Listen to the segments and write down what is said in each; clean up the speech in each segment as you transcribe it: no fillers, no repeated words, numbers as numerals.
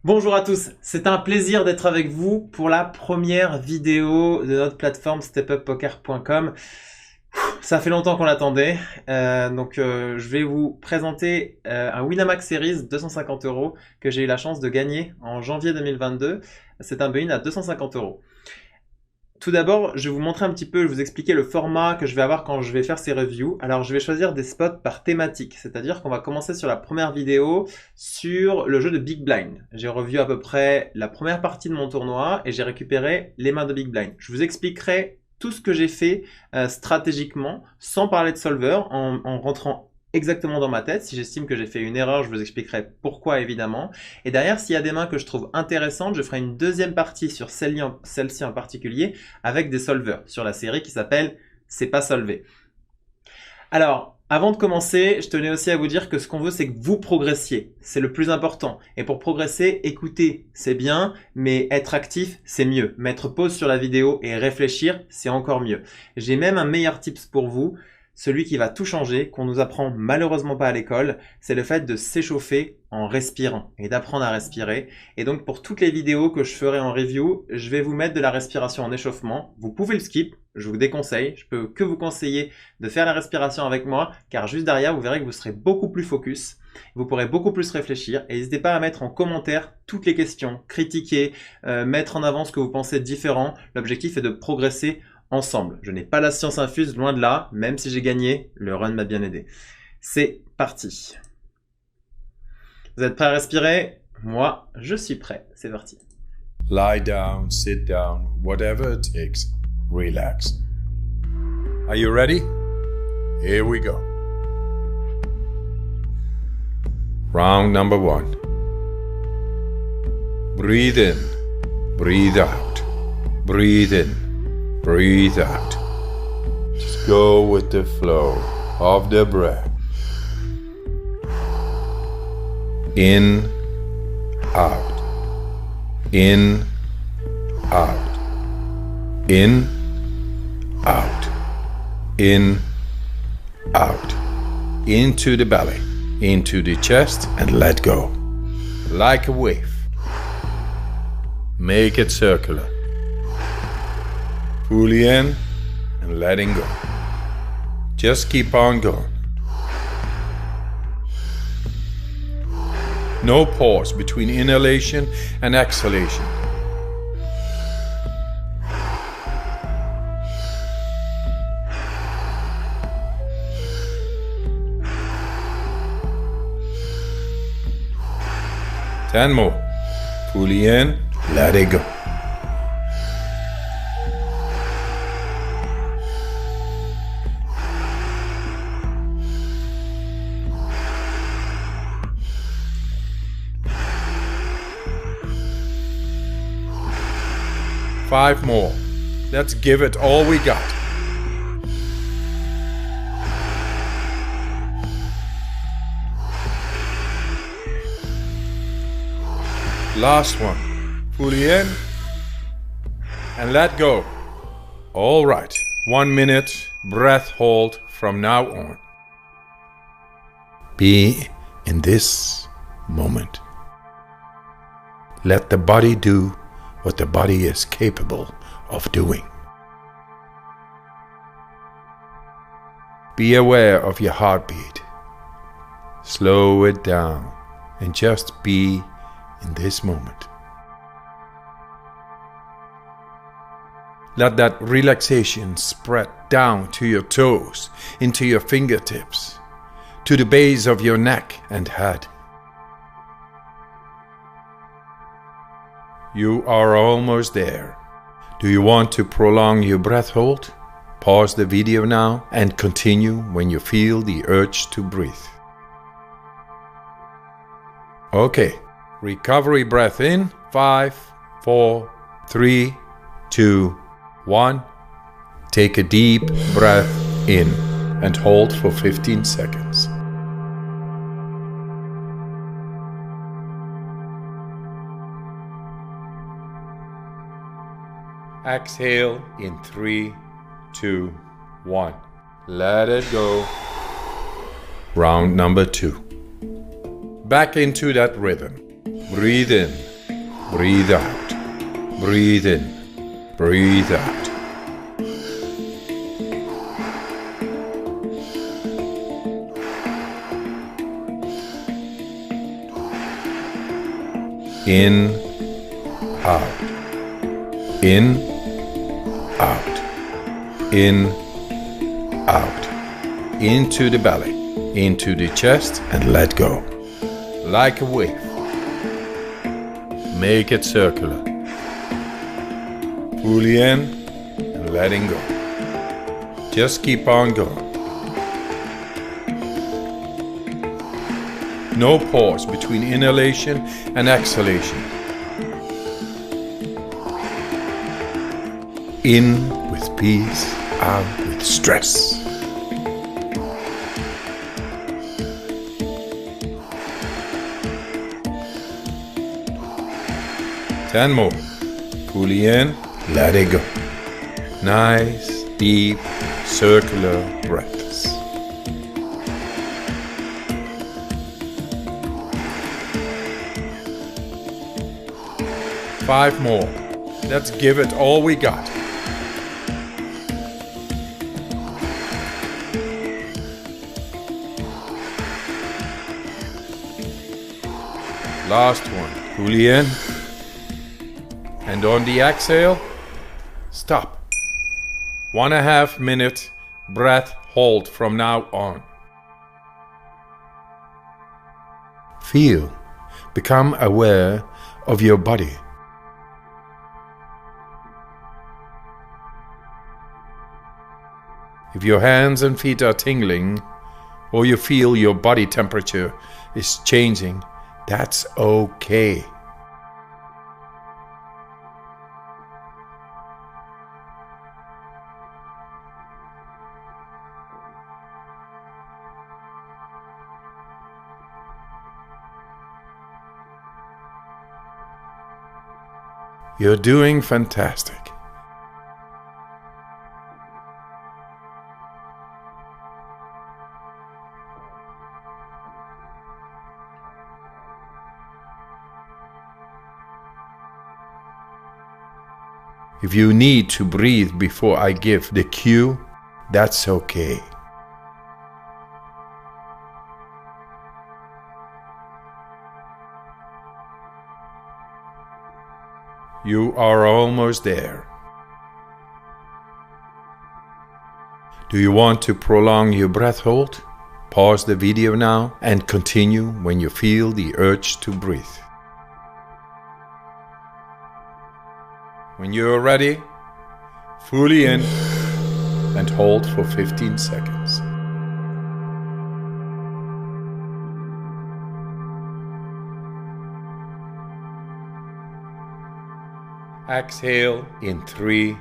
Bonjour à tous, c'est un plaisir d'être avec vous pour la première vidéo de notre plateforme stepuppoker.com. Ça fait longtemps qu'on l'attendait, je vais vous présenter un Winamax Series 250 euros que j'ai eu la chance de gagner en janvier 2022. C'est un buy-in à 250 euros. Tout d'abord, je vais vous montrer un petit peu, je vais vous expliquer le format que je vais avoir quand je vais faire ces reviews. Alors, je vais choisir des spots par thématique, c'est-à-dire qu'on va commencer sur la première vidéo sur le jeu de Big Blind. J'ai revu à peu près la première partie de mon tournoi et j'ai récupéré les mains de Big Blind. Je vous expliquerai tout ce que j'ai fait stratégiquement, sans parler de solver, en rentrant exactement dans ma tête. Si j'estime que j'ai fait une erreur, je vous expliquerai pourquoi évidemment. Et derrière, s'il y a des mains que je trouve intéressantes, je ferai une deuxième partie sur celle-ci en particulier avec des solvers sur la série qui s'appelle C'est pas solvé. Alors, avant de commencer, je tenais aussi à vous dire que ce qu'on veut, c'est que vous progressiez. C'est le plus important. Et pour progresser, écouter, c'est bien, mais être actif, c'est mieux. Mettre pause sur la vidéo et réfléchir, c'est encore mieux. J'ai même un meilleur tips pour vous. Celui qui va tout changer, qu'on nous apprend malheureusement pas à l'école, c'est le fait de s'échauffer en respirant et d'apprendre à respirer. Et donc pour toutes les vidéos que je ferai en review, je vais vous mettre de la respiration en échauffement. Vous pouvez le skip, je vous déconseille. Je peux que vous conseiller de faire la respiration avec moi, car juste derrière, vous verrez que vous serez beaucoup plus focus. Vous pourrez beaucoup plus réfléchir et n'hésitez pas à mettre en commentaire toutes les questions, critiquer, mettre en avant ce que vous pensez différent. L'objectif est de progresser ensemble. Je n'ai pas la science infuse, loin de là, même si j'ai gagné, le run m'a bien aidé. C'est parti. Vous êtes prêts à respirer? Moi, je suis prêt. C'est parti. Lie down, sit down, whatever it takes. Relax. Are you ready? Here we go. Round number 1. Breathe in, breathe out, breathe in. Breathe out. Just go with the flow of the breath. In, out. In, out. In, out. In, out. Into the belly, into the chest, and let go. Like a wave. Make it circular. Fully in and letting go. Just keep on going. No pause between inhalation and exhalation. Ten more. Fully in, let it go. Five more. Let's give it all we got. Last one. Fully in and let go. All right. 1 minute breath hold from now on. Be in this moment. Let the body do what the body is capable of doing. Be aware of your heartbeat. Slow it down and just be in this moment. Let that relaxation spread down to your toes, into your fingertips, to the base of your neck and head. You are almost there. Do you want to prolong your breath hold? Pause the video now and continue when you feel the urge to breathe. Okay, recovery breath in. 5, 4, 3, 2, 1. Take a deep breath in and hold for 15 seconds. Exhale in 3, 2, 1. Let it go. Round number 2. Back into that rhythm. Breathe in. Breathe out. Breathe in. Breathe out. In, out. In, out. In, out. Into the belly, into the chest, and let go. Like a wave. Make it circular. Fully in and letting go. Just keep on going. No pause between inhalation and exhalation. In with peace, out with stress. Ten more. Fully in, let it go. Nice, deep, circular breaths. Five more. Let's give it all we got. Last one. Fully in. And on the exhale, stop. 1.5 minute breath hold from now on. Feel. Become aware of your body. If your hands and feet are tingling, or you feel your body temperature is changing, that's okay. You're doing fantastic. If you need to breathe before I give the cue, that's okay. You are almost there. Do you want to prolong your breath hold? Pause the video now and continue when you feel the urge to breathe. When you're ready, fully in and hold for 15 seconds. Exhale in 3,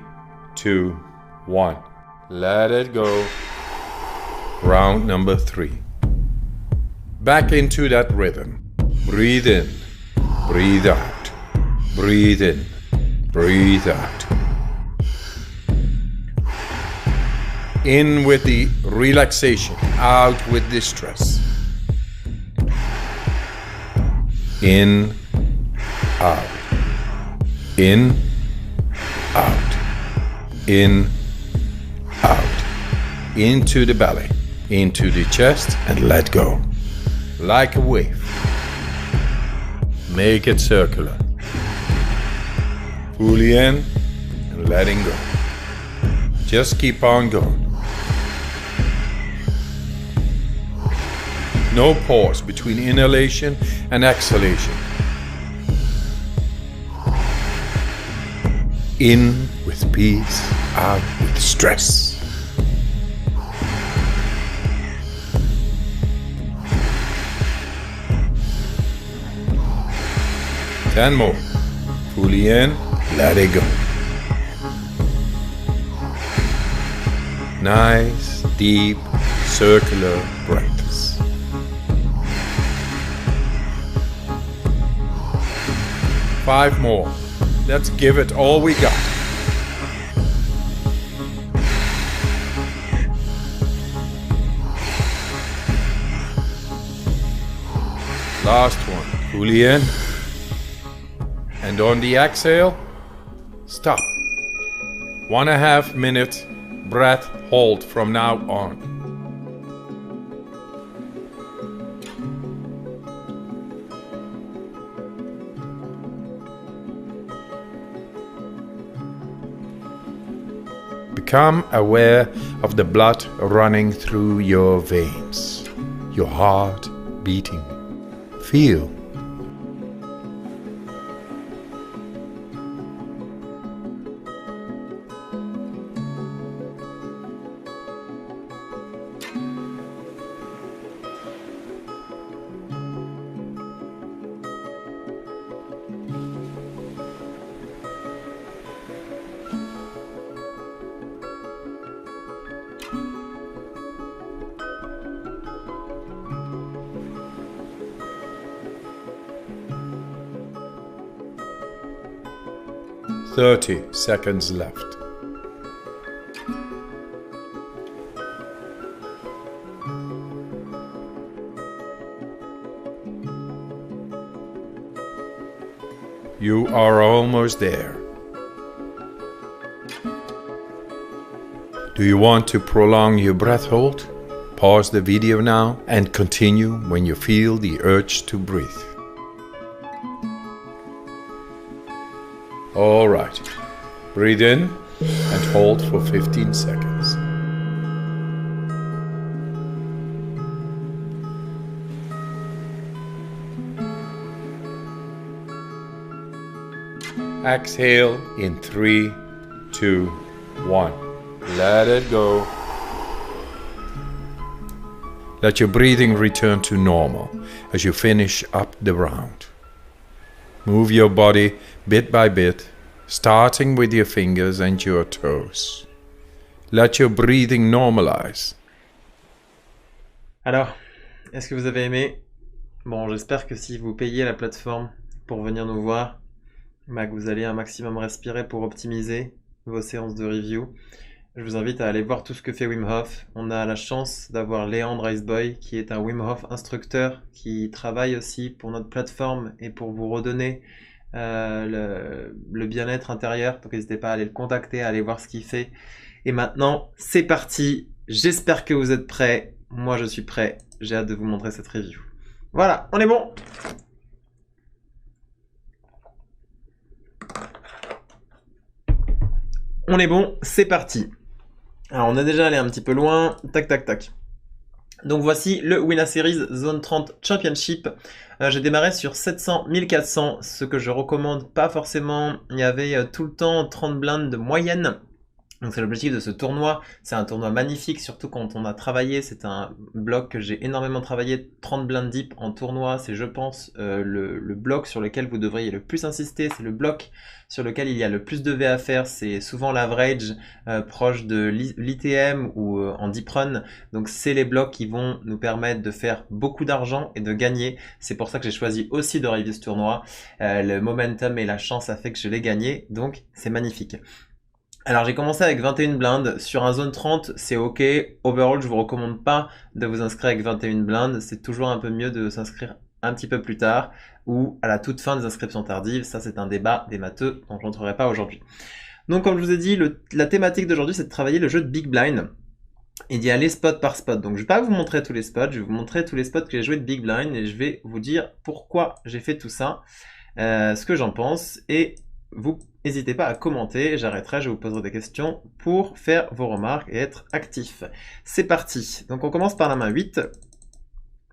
2, 1. Let it go. Round number 3. Back into that rhythm. Breathe in, breathe out, breathe in, breathe out. In with the relaxation, out with the stress. In, out. In, out. In, out. Into the belly, into the chest, and let go. Like a wave. Make it circular. Fully in and letting go. Just keep on going. No pause between inhalation and exhalation. In with peace, out with stress. Ten more. Fully in, let it go. Nice, deep, circular breaths. Five more. Let's give it all we got. Last one. Fully in And on the exhale, stop. 1.5 minute breath hold from now on. Become aware of the blood running through your veins, your heart beating. Feel. Thirty seconds left. You are almost there. Do you want to prolong your breath hold? Pause the video now and continue when you feel the urge to breathe. All right. Breathe in and hold for 15 seconds. Exhale in 3, 2, 1. Let it go. Let your breathing return to normal as you finish up the round. Move your body bit by bit, starting with your fingers and your toes. Let your breathing normalize. Alors, est-ce que vous avez aimé? Bon, j'espère que si vous payez la plateforme pour venir nous voir, que vous allez un maximum respirer pour optimiser vos séances de review. Je vous invite à aller voir tout ce que fait Wim Hof. On a la chance d'avoir Léandre Iceboy, qui est un Wim Hof instructeur, qui travaille aussi pour notre plateforme et pour vous redonner le bien-être intérieur. Donc n'hésitez pas à aller le contacter, à aller voir ce qu'il fait. Et maintenant, c'est parti. J'espère que vous êtes prêts. Moi, je suis prêt. J'ai hâte de vous montrer cette review. Voilà, on est bon. On est bon, c'est parti. Alors on a déjà allé un petit peu loin, tac tac tac. Donc voici le Winner Series Zone 30 Championship. J'ai démarré sur 700-1400, ce que je recommande pas forcément. Il y avait tout le temps 30 blindes de moyenne. Donc c'est l'objectif de ce tournoi. C'est un tournoi magnifique, surtout quand on a travaillé. C'est un bloc que j'ai énormément travaillé. 30 blindes deep en tournoi, c'est je pense le bloc sur lequel vous devriez le plus insister. C'est le bloc sur lequel il y a le plus de V à faire. C'est souvent l'average proche de l'ITM ou en deep run. Donc c'est les blocs qui vont nous permettre de faire beaucoup d'argent et de gagner. C'est pour ça que j'ai choisi aussi de review ce tournoi. Le momentum et la chance a fait que je l'ai gagné. Donc c'est magnifique. Alors j'ai commencé avec 21 blindes, sur un zone 30 c'est ok, overall je vous recommande pas de vous inscrire avec 21 blindes, c'est toujours un peu mieux de s'inscrire un petit peu plus tard ou à la toute fin des inscriptions tardives, ça c'est un débat des matheux dont je n'entrerai pas aujourd'hui. Donc comme je vous ai dit, la thématique d'aujourd'hui c'est de travailler le jeu de Big Blind et d'y aller spot par spot. Donc je vais pas vous montrer tous les spots, je vais vous montrer tous les spots que j'ai joué de Big Blind et je vais vous dire pourquoi j'ai fait tout ça, ce que j'en pense et vous n'hésitez pas à commenter, j'arrêterai, je vous poserai des questions pour faire vos remarques et être actif. C'est parti. Donc on commence par la main 8.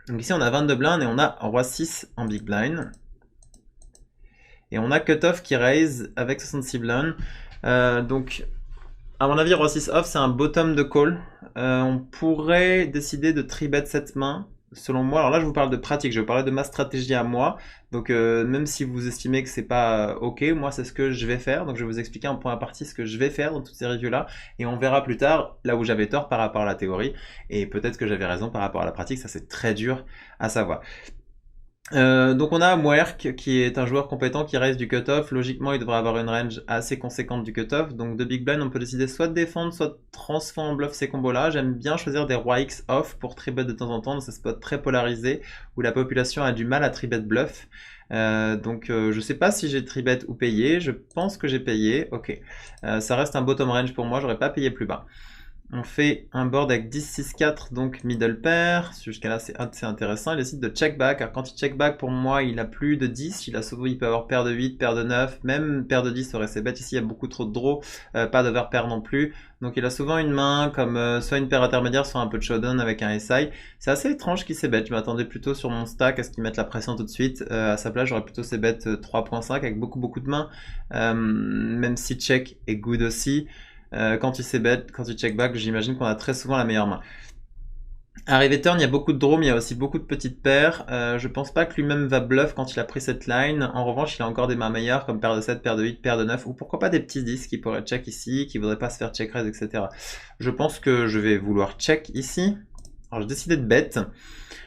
Donc ici on a 22 blindes et on a roi 6 en big blind. Et on a cutoff qui raise avec 66 blindes. Donc à mon avis roi 6 off c'est un bottom de call. On pourrait décider de 3-bet cette main. Selon moi, alors là je vous parle de pratique, je vais vous parler de ma stratégie à moi, donc même si vous estimez que c'est pas ok, moi c'est ce que je vais faire, donc je vais vous expliquer en point à partie ce que je vais faire dans toutes ces reviews là, et on verra plus tard là où j'avais tort par rapport à la théorie, et peut-être que j'avais raison par rapport à la pratique, ça c'est très dur à savoir. Donc on a Mwerk qui est un joueur compétent qui reste du cutoff. Logiquement il devrait avoir une range assez conséquente du cutoff. Donc de big blind on peut décider soit de défendre, soit de transformer en bluff ces combos là. J'aime bien choisir des rois X off pour 3-bet de temps en temps dans ces spots très polarisés où la population a du mal à 3-bet bluff. Donc je sais pas si j'ai tribet ou payé, je pense que j'ai payé, ok. Ça reste un bottom range pour moi, j'aurais pas payé plus bas. On fait un board avec 10, 6, 4, donc middle pair. Jusqu'à là, c'est assez intéressant. Il décide de check back. Alors, quand il check back, pour moi, il a plus de 10. Il a souvent, il peut avoir paire de 8, paire de 9, même paire de 10 aurait ses bêtes. Ici, il y a beaucoup trop de draw, pas d'overpair non plus. Donc, il a souvent une main comme soit une paire intermédiaire, soit un peu de showdown avec un SI. C'est assez étrange qu'il s'est bet. Je m'attendais plutôt sur mon stack à ce qu'il mette la pression tout de suite. À sa place, j'aurais plutôt ses bêtes 3.5 avec beaucoup de mains. Même si check est good aussi. Quand il bet, quand il check back, j'imagine qu'on a très souvent la meilleure main. Arrivé turn, il y a beaucoup de draw, mais il y a aussi beaucoup de petites paires. Je pense pas que lui-même va bluff quand il a pris cette line. En revanche, il a encore des mains meilleures comme paire de 7, paire de 8, paire de 9, ou pourquoi pas des petits 10 qui pourraient check ici, qui voudraient pas se faire check raise, etc. Je pense que je vais vouloir check ici. Alors j'ai décidé de bet.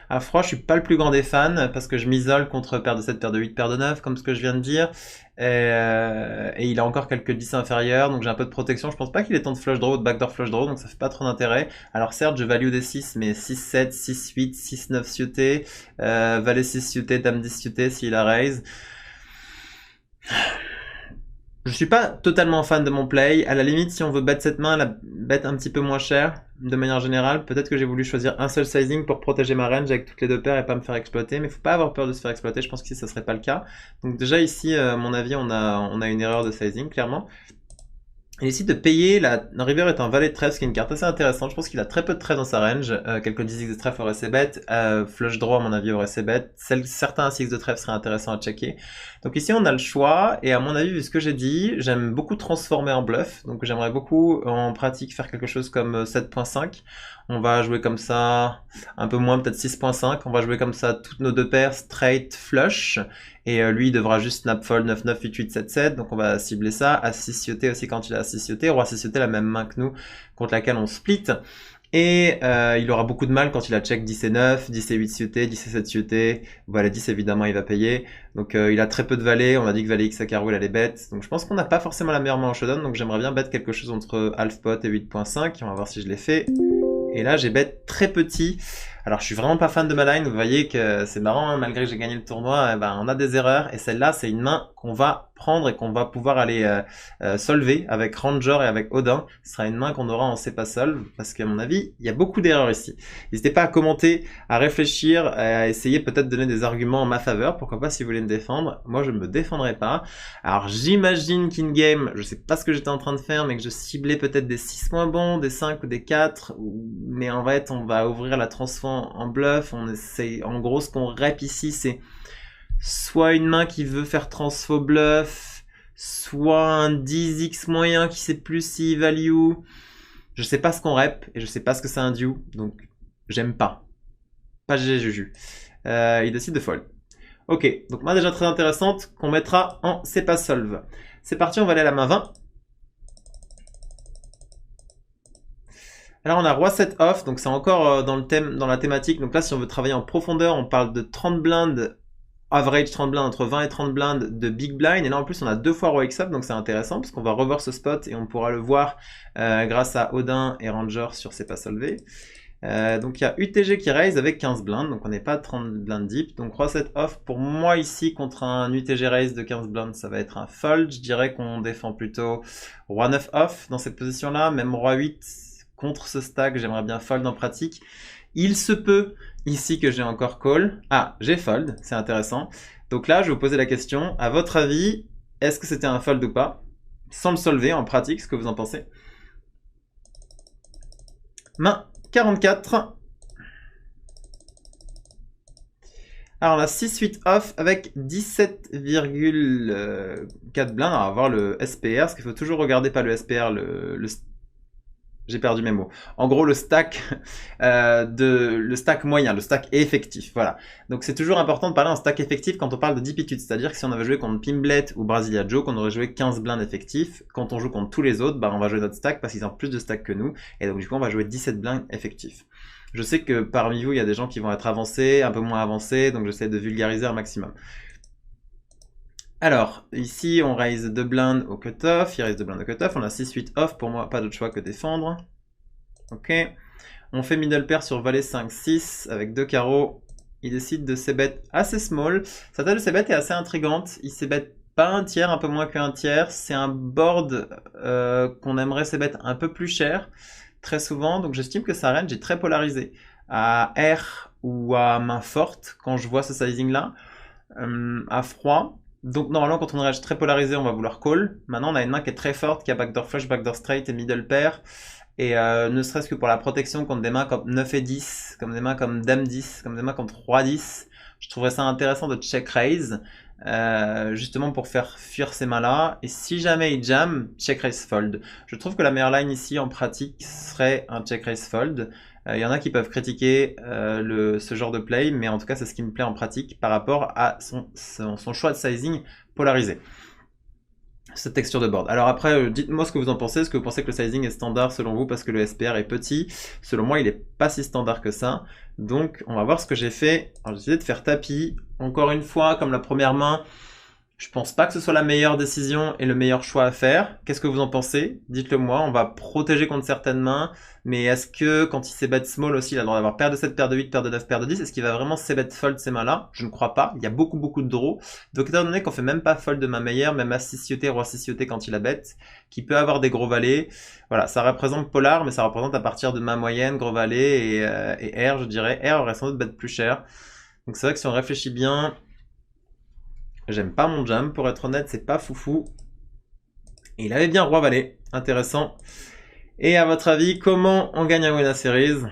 À froid, je suis pas le plus grand des fans parce que je m'isole contre paire de 7, paire de 8, paire de 9, comme ce que je viens de dire. Et il a encore quelques 10 inférieurs, donc j'ai un peu de protection. Je pense pas qu'il ait tant de flush draw ou de backdoor flush draw, donc ça fait pas trop d'intérêt. Alors certes, je value des 6, mais 6, 7, 6, 8, 6, 9 suité, valet 6 suité, dame 10 suité s'il a raise. Je suis pas totalement fan de mon play. À la limite, si on veut bet cette main, la bet un petit peu moins cher, de manière générale. Peut-être que j'ai voulu choisir un seul sizing pour protéger ma range avec toutes les deux paires et pas me faire exploiter. Mais faut pas avoir peur de se faire exploiter. Je pense qu'ici, ça serait pas le cas. Donc déjà ici, à mon avis, on a une erreur de sizing, clairement. Il décide de payer, la river est un valet de trèfle, ce qui est une carte assez intéressante. Je pense qu'il a très peu de trèfle dans sa range. Quelques 10x de trèfle auraient ses bêtes. Flush draw, à mon avis, aurait ses bêtes. Certains 6x de trèfle seraient intéressants à checker. Donc ici, on a le choix. Et à mon avis, vu ce que j'ai dit, j'aime beaucoup transformer en bluff. Donc j'aimerais beaucoup, en pratique, faire quelque chose comme 7.5. On va jouer comme ça, un peu moins, peut-être 6.5. On va jouer comme ça toutes nos deux paires straight flush. Et lui, il devra juste snap fold 9, 9, 8, 8, 7, 7. Donc on va cibler ça. À 6 ioté aussi quand il a 6 ioté. Roi 6 ioté, la même main que nous, contre laquelle on split. Et il aura beaucoup de mal quand il a check 10 et 9, 10 et 8 sioté, 10 et 7 sioté. Voilà, 10 évidemment il va payer. Donc il a très peu de valets. On a dit que valet X à carreau il allait bet. Donc je pense qu'on n'a pas forcément la meilleure main en showdown. Donc j'aimerais bien bet quelque chose entre half pot et 8.5. On va voir si je l'ai fait. Et là, j'ai bet très petit. Alors, je suis vraiment pas fan de ma line. Vous voyez que c'est marrant, hein, malgré que j'ai gagné le tournoi, on a des erreurs. Et celle-là, c'est une main qu'on va prendre et qu'on va pouvoir aller solver avec Ranger et avec Odin. Ce sera une main qu'on aura en C'est pas solve. Parce qu'à mon avis, il y a beaucoup d'erreurs ici. N'hésitez pas à commenter, à réfléchir, à essayer peut-être de donner des arguments en ma faveur. Pourquoi pas si vous voulez me défendre. Moi, je ne me défendrai pas. Alors, j'imagine qu'in-game, je sais pas ce que j'étais en train de faire, mais que je ciblais peut-être des 6 moins bons, des 5 ou des 4. Mais en fait, on va ouvrir la transform en bluff. On essaye, en gros, ce qu'on rep ici, c'est soit une main qui veut faire transfo bluff, soit un 10x moyen qui sait plus si value. Je sais pas ce qu'on rep et je sais pas ce que c'est un due, donc j'aime pas. Pas GG Juju. Il décide de fold. Ok, donc main déjà très intéressante qu'on mettra en C'est pas solve. C'est parti, on va aller à la main 20. Alors on a roi 7 off, donc c'est encore dans le thème, dans la thématique. Donc là, si on veut travailler en profondeur, on parle de 30 blindes, average 30 blindes, entre 20 et 30 blindes de big blind. Et là en plus on a deux fois roi x up, donc c'est intéressant parce qu'on va revoir ce spot et on pourra le voir grâce à Odin et Ranger sur C'est pas solvé. Donc il y a UTG qui raise avec 15 blindes, donc on n'est pas à 30 blindes deep. Donc roi 7 off, pour moi ici contre un UTG raise de 15 blindes, ça va être un fold. Je dirais qu'on défend plutôt roi 9 off dans cette position là, même roi 8 contre ce stack, j'aimerais bien fold en pratique. Il se peut ici que j'ai encore call. Ah, j'ai fold, c'est intéressant. Donc là, je vais vous poser la question, à votre avis, est-ce que c'était un fold ou pas? Sans le solver en pratique, ce que vous en pensez? Main 44. Alors on a 6-8 off avec 17,4 blindes. On va voir le SPR, parce qu'il faut toujours regarder pas le SPR, j'ai perdu mes mots. En gros, le stack le stack moyen, le stack effectif, voilà. Donc c'est toujours important de parler en stack effectif quand on parle de deepitude, c'est-à-dire que si on avait joué contre Pimblet ou Brasilia Joke, on aurait joué 15 blindes effectifs. Quand on joue contre tous les autres, on va jouer notre stack parce qu'ils ont plus de stack que nous, et donc du coup on va jouer 17 blindes effectifs. Je sais que parmi vous, il y a des gens qui vont être avancés, un peu moins avancés, donc j'essaie de vulgariser un maximum. Alors, ici, on raise 2 blindes au cutoff, il raise 2 blindes au cutoff, on a 6-8 off, pour moi, pas d'autre choix que défendre. Ok. On fait middle pair sur valet 5-6, avec 2 carreaux, il décide de c-bet assez small. Sa taille de c-bet est assez intrigante. Il c-bet pas un tiers, un peu moins qu'un tiers. C'est un board qu'on aimerait c-bet un peu plus cher, très souvent. Donc j'estime que sa range est très polarisée. À R ou à main forte, quand je vois ce sizing-là. À froid. Donc normalement quand on a une range très polarisée, on va vouloir call. Maintenant on a une main qui est très forte, qui a backdoor flush, backdoor straight et middle pair. Et ne serait-ce que pour la protection contre des mains comme 9 et 10, comme des mains comme Dame 10, comme des mains comme 3 10, je trouverais ça intéressant de check raise, justement pour faire fuir ces mains-là. Et si jamais il jam, check raise fold. Je trouve que la meilleure line ici en pratique serait un check raise fold. Il y en a qui peuvent critiquer ce genre de play, mais en tout cas c'est ce qui me plaît en pratique par rapport à son choix de sizing polarisé. Cette texture de board. Alors après, dites-moi ce que vous en pensez. Est-ce que vous pensez que le sizing est standard selon vous parce que le SPR est petit? Selon moi, il est pas si standard que ça. Donc, on va voir ce que j'ai fait. Alors, j'ai décidé de faire tapis. Encore une fois, comme la première main, je pense pas que ce soit la meilleure décision et le meilleur choix à faire. Qu'est-ce que vous en pensez? Dites-le moi. On va protéger contre certaines mains. Mais est-ce que quand il c-bet small aussi, il a le droit d'avoir paire de 7, paire de 8, paire de 9, paire de 10? Est-ce qu'il va vraiment c-bet fold ces mains-là? Je ne crois pas. Il y a beaucoup de draws. Donc étant donné qu'on fait même pas fold de main meilleure, même à 6 ioté, roi 6 ioté quand il a bet, qui peut avoir des gros valets. Voilà, ça représente polar, mais ça représente à partir de main moyenne, gros valet et R, je dirais. R aurait sans doute bet plus cher. Donc c'est vrai que si on réfléchit bien, j'aime pas mon jam, pour être honnête, c'est pas foufou. Et il avait bien roi valet, intéressant. Et à votre avis, comment on gagne un Winner Series?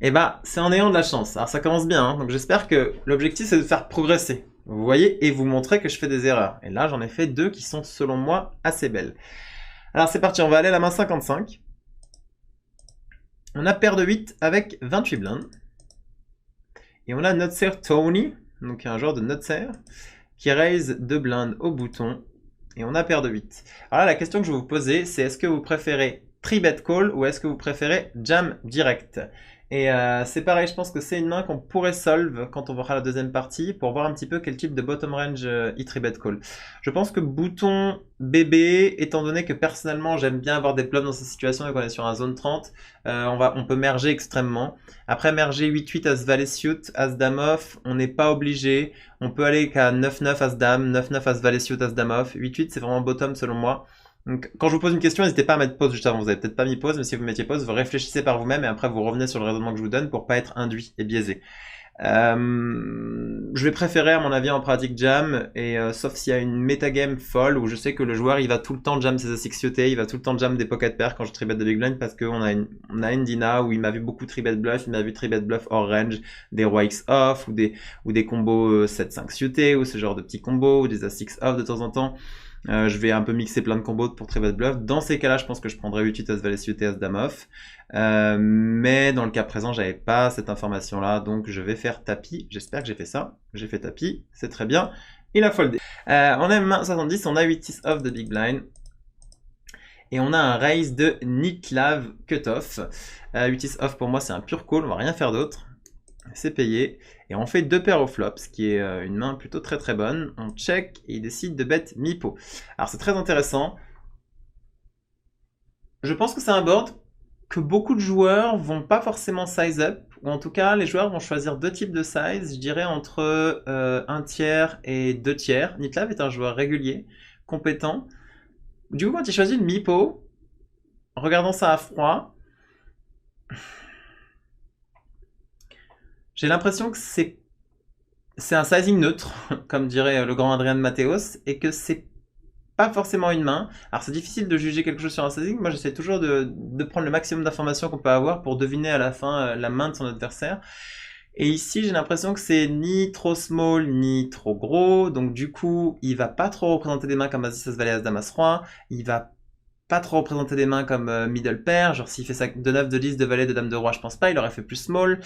Eh bah, c'est en ayant de la chance. Alors ça commence bien, hein. Donc j'espère que l'objectif c'est de faire progresser. Vous voyez, et vous montrer que je fais des erreurs. Et là, j'en ai fait 2 qui sont selon moi assez belles. Alors c'est parti, on va aller à la main 55. On a paire de 8 avec 28 blindes. Et on a Nutser Tony, donc un joueur de Nutser, qui raise 2 blindes au bouton. Et on a paire de 8. Alors là, la question que je vais vous poser, c'est est-ce que vous préférez 3-bet call ou est-ce que vous préférez jam direct? Et c'est pareil, je pense que c'est une main qu'on pourrait solve quand on verra la deuxième partie pour voir un petit peu quel type de bottom range il 3-bet call. Je pense que bouton bébé, étant donné que personnellement j'aime bien avoir des bluffs dans ces situations et qu'on est sur un zone 30, on peut merger extrêmement. Après merger 8-8 as valet suit, as dame off, on n'est pas obligé. On peut aller qu'à 9-9 as dame, 9-9 as valet suit, as dame off. 8-8 c'est vraiment bottom selon moi. Donc, quand je vous pose une question, n'hésitez pas à mettre pause juste avant. Vous avez peut-être pas mis pause, mais si vous mettiez pause, vous réfléchissez par vous-même et après vous revenez sur le raisonnement que je vous donne pour pas être induit et biaisé. Je vais préférer à mon avis en pratique jam, et sauf s'il y a une metagame folle où je sais que le joueur il va tout le temps jam ses A6 ioté, il va tout le temps jam des pocket pairs quand je tribet de big blind parce qu'on a une Dina où il m'a vu beaucoup tribet bluff, il m'a vu tribet bluff hors range, des rois X off ou des combos 7-5 ioté ou ce genre de petits combos ou des A6 off de temps en temps. Je vais un peu mixer plein de combos pour tribet bluff. Dans ces cas-là, je pense que je prendrais 8-8 as valet suité as dame off. Mais dans le cas présent, j'avais pas cette information-là, donc je vais faire tapis. J'espère que j'ai fait ça. J'ai fait tapis, c'est très bien. Il a foldé. On a main 70, on a 8-6 off de big blind. Et on a un raise de Niklav cutoff. 8-6 off pour moi, c'est un pur call, on va rien faire d'autre. C'est payé. Et on fait 2 paires au flop, ce qui est une main plutôt très bonne. On check et il décide de bet mi-pot. Alors c'est très intéressant. Je pense que c'est un board que beaucoup de joueurs vont pas forcément size up. Ou en tout cas, les joueurs vont choisir 2 types de size. Je dirais entre 1 tiers et 2 tiers. Niklav est un joueur régulier, compétent. Du coup, quand il choisit le mi-pot, regardant ça à froid, j'ai l'impression que c'est un sizing neutre, comme dirait le grand Adrien de Mathéos, et que c'est pas forcément une main. Alors c'est difficile de juger quelque chose sur un sizing, moi j'essaie toujours de prendre le maximum d'informations qu'on peut avoir pour deviner à la fin la main de son adversaire. Et ici j'ai l'impression que c'est ni trop small ni trop gros, donc du coup il va pas trop représenter des mains comme As 10 As valet As dame As roi, il va pas trop représenter des mains comme middle pair, genre s'il fait ça de 9, de 10, de valet, de dame de roi, je pense pas, il aurait fait plus small.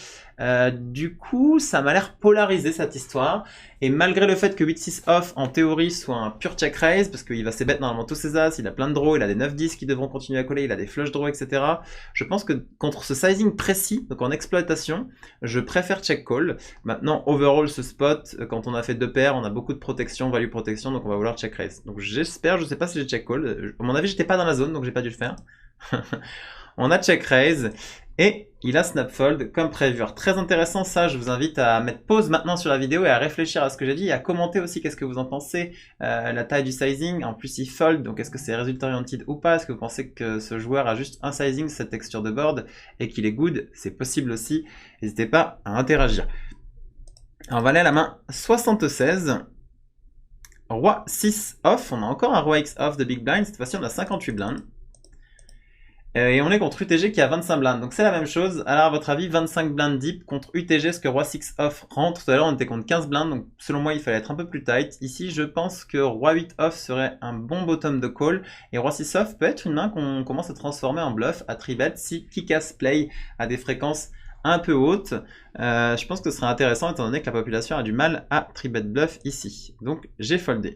Du coup, ça m'a l'air polarisé cette histoire, et malgré le fait que 8-6 off, en théorie, soit un pur check raise, parce qu'il va c-bet normalement tous ses as, il a plein de draws, il a des 9-10 qui devront continuer à coller, il a des flush draws, etc. Je pense que contre ce sizing précis, donc en exploitation, je préfère check call. Maintenant, overall, ce spot, quand on a fait 2 paires, on a beaucoup de protection, value protection, donc on va vouloir check raise. Donc j'espère, je sais pas si j'ai check call, à mon avis, j'étais pas dans la zone, donc j'ai pas dû le faire. On a check raise, et il a snap fold comme prévu. Alors, très intéressant ça, je vous invite à mettre pause maintenant sur la vidéo et à réfléchir à ce que j'ai dit et à commenter aussi qu'est-ce que vous en pensez, la taille du sizing. En plus il fold, donc est-ce que c'est résultat oriented ou pas? Est-ce que vous pensez que ce joueur a juste un sizing, cette texture de board et qu'il est good? C'est possible aussi, n'hésitez pas à interagir. Alors valet à la main 76, roi 6 off, on a encore un roi X off de big blind, cette fois-ci on a 58 blindes. Et on est contre UTG qui a 25 blindes. Donc c'est la même chose. Alors à votre avis, 25 blindes deep contre UTG, est-ce que Roi 6 off rentre? Tout à l'heure on était contre 15 blindes, donc selon moi il fallait être un peu plus tight. Ici je pense que Roi 8 off serait un bon bottom de call. Et Roi 6 off peut être une main qu'on commence à transformer en bluff à 3-bet si Kick-Ass play à des fréquences un peu hautes. Je pense que ce serait intéressant étant donné que la population a du mal à 3-bet bluff ici. Donc j'ai foldé.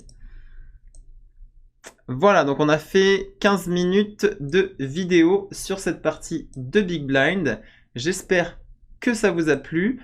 Voilà, donc on a fait 15 minutes de vidéo sur cette partie de Big Blind. J'espère que ça vous a plu.